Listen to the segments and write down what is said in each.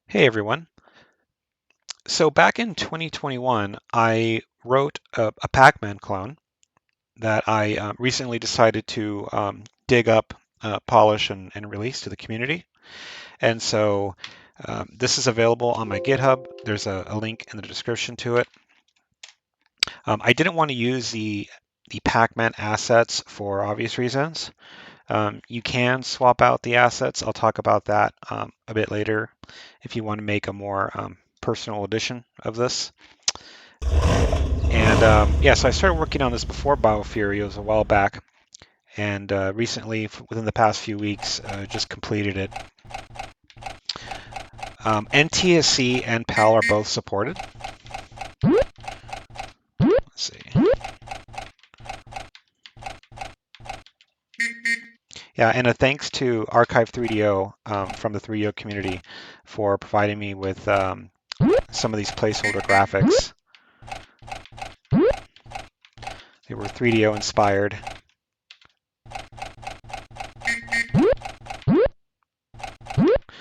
Hey everyone. So back in 2021, I wrote a Pacman clone that I recently decided to dig up, polish, and release to the community. And so this is available on my GitHub. There's a link in the description to it. I didn't want to use the Pacman assets for obvious reasons. You can swap out the assets. I'll talk about that a bit later if you want to make a more personal edition of this. And yeah, so I started working on this before Biofury. It was a while back, and recently, within the past few weeks, just completed it. NTSC and PAL are both supported. Let's see. Yeah, and a thanks to Archive3DO from the 3DO community for providing me with some of these placeholder graphics. They were 3DO inspired.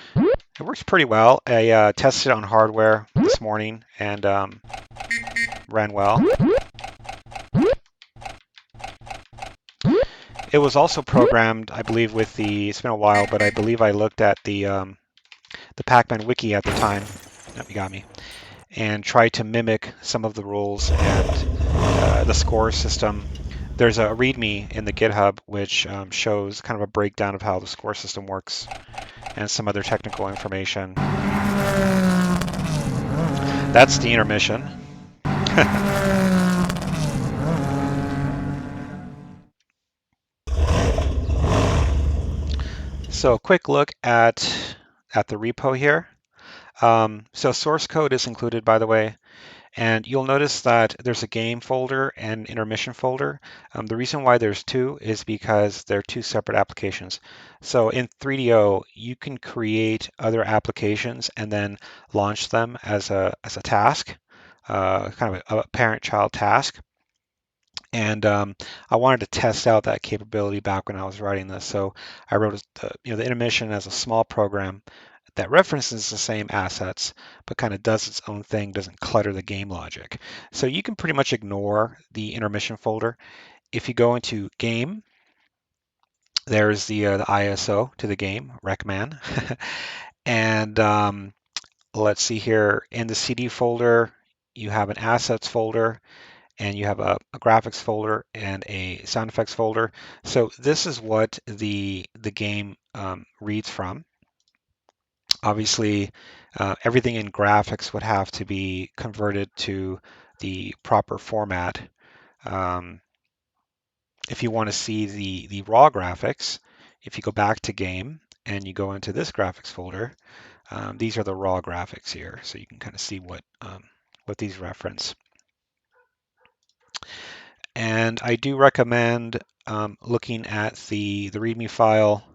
It works pretty well. I tested it on hardware this morning and ran well. It was also programmed, I believe, with it's been a while, but I believe I looked at the Pacman wiki at the time. Nope, you got me. And tried to mimic some of the rules and the score system. There's a Readme in the GitHub which shows kind of a breakdown of how the score system works and some other technical information. That's the intermission. So a quick look at the repo here. So source code is included, by the way. And you'll notice that there's a game folder and intermission folder. The reason why there's two is because they're two separate applications. So in 3DO, you can create other applications and then launch them as a task, kind of a parent-child task. And I wanted to test out that capability back when I was writing this. So I wrote the intermission as a small program that references the same assets, but kind of does its own thing, doesn't clutter the game logic. So you can pretty much ignore the intermission folder. If you go into game, there's the ISO to the game, Wreckman. And let's see here, in the CD folder, you have an assets folder, and you have a graphics folder and a sound effects folder. So this is what the game reads from. Obviously, everything in graphics would have to be converted to the proper format. Um, if you want to see the raw graphics, if you go back to game and you go into this graphics folder, these are the raw graphics here. So you can kind of see what these reference. And I do recommend looking at the README file,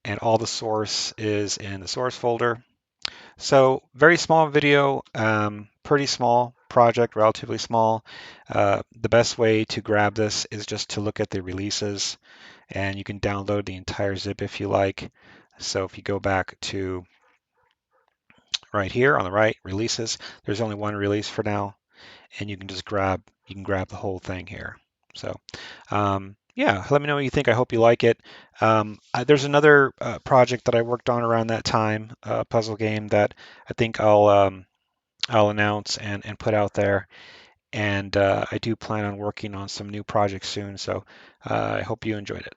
and all the source is in the source folder. So very small video, pretty small project, relatively small. The best way to grab this is just to look at the releases, and you can download the entire zip if you like. So if you go back to right here on the right, releases, there's only one release for now, and you can just grab the whole thing here. So yeah, let me know what you think. I hope you like it. There's another project that I worked on around that time, a puzzle game that I think I'll announce and put out there. And I do plan on working on some new projects soon. So I hope you enjoyed it.